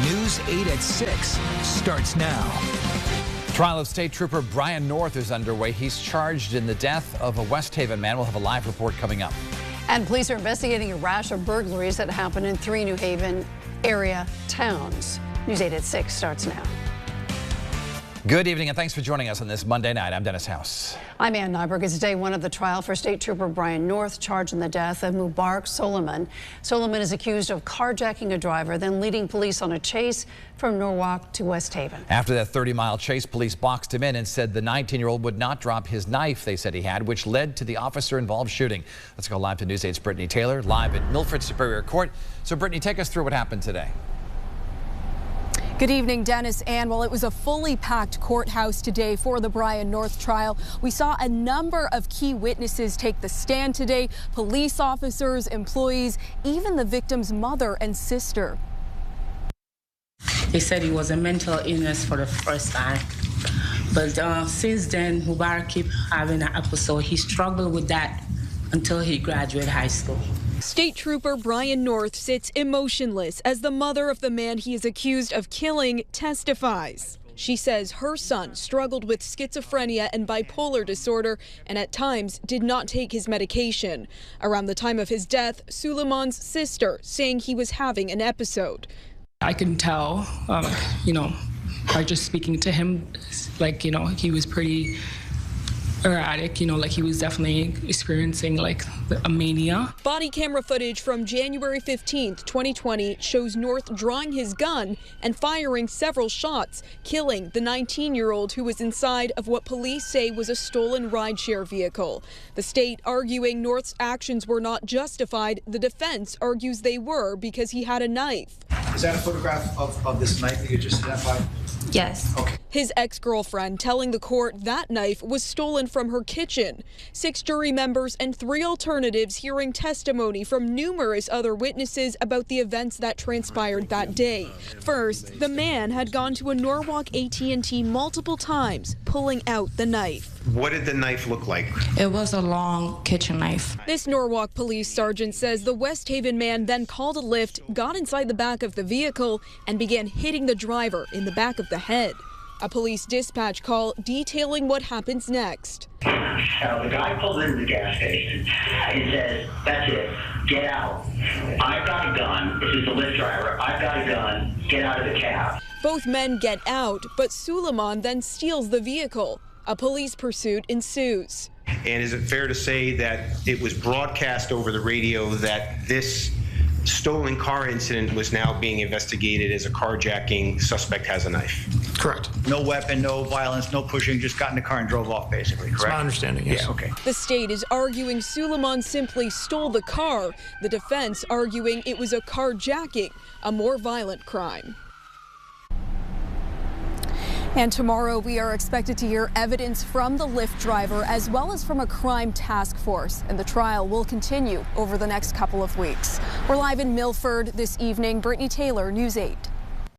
News 8 at 6 starts now. Trial of State Trooper Brian North is underway. He's charged in the death of a West Haven man. We'll have a live report coming up. And police are investigating a rash of burglaries that happened in 3 New Haven area towns. News 8 at 6 starts now. Good evening and thanks for joining us on this Monday night. I'm Dennis House. I'm Ann Nyberg. It's day 1 of the trial for State Trooper Brian North, charged in the death of Mubarak Soulemane. Soulemane is accused of carjacking a driver, then leading police on a chase from Norwalk to West Haven. After that 30-mile chase, police boxed him in and said the 19-year-old would not drop his knife they said he had, which led to the officer-involved shooting. Let's go live to News 8's Brittany Taylor, live at Milford Superior Court. So, Brittany, take us through what happened today. Good evening, Dennis. And while it was a fully packed courthouse today for the Brian North trial, we saw a number of key witnesses take the stand today. Police officers, employees, even the victim's mother and sister. They said he was a mental illness for the first time. But since then, Mubarak kept having an episode. He struggled with that until he graduated high school. State Trooper Brian North sits emotionless as the mother of the man he is accused of killing testifies. She says her son struggled with schizophrenia and bipolar disorder and at times did not take his medication. Around the time of his death, Soulemane's sister saying he was having an episode. I can tell, by just speaking to him, he was pretty erratic, like he was definitely experiencing a mania. Body camera footage from January 15th, 2020 shows North drawing his gun and firing several shots, killing the 19-year-old who was inside of what police say was a stolen rideshare vehicle. The state arguing North's actions were not justified. The defense argues they were because he had a knife. Is that a photograph of this knife that you just identified? Yes. Okay. His ex-girlfriend telling the court that knife was stolen from her kitchen. 6 jury members and 3 alternatives hearing testimony from numerous other witnesses about the events that transpired that day. First, the man had gone to a Norwalk AT&T multiple times, pulling out the knife. What did the knife look like? It was a long kitchen knife. This Norwalk police sergeant says the West Haven man then called a lift, got inside the back of the vehicle, and began hitting the driver in the back of the head. A police dispatch call detailing what happens next. The guy pulls into the gas station and says, "That's it, get out. I've got a gun." This is the Lyft driver. "I've got a gun. Get out of the cab." Both men get out, but Soulemane then steals the vehicle. A police pursuit ensues. And is it fair to say that it was broadcast over the radio that this stolen car incident was now being investigated as a carjacking? Suspect has a knife? Correct. No weapon, no violence, no pushing, just got in the car and drove off, basically, correct? That's my understanding, yes. Yeah, okay. The state is arguing Soulemane simply stole the car. The defense arguing it was a carjacking, a more violent crime. And tomorrow we are expected to hear evidence from the Lyft driver as well as from a crime task force. And the trial will continue over the next couple of weeks. We're live in Milford this evening. Brittany Taylor, News 8.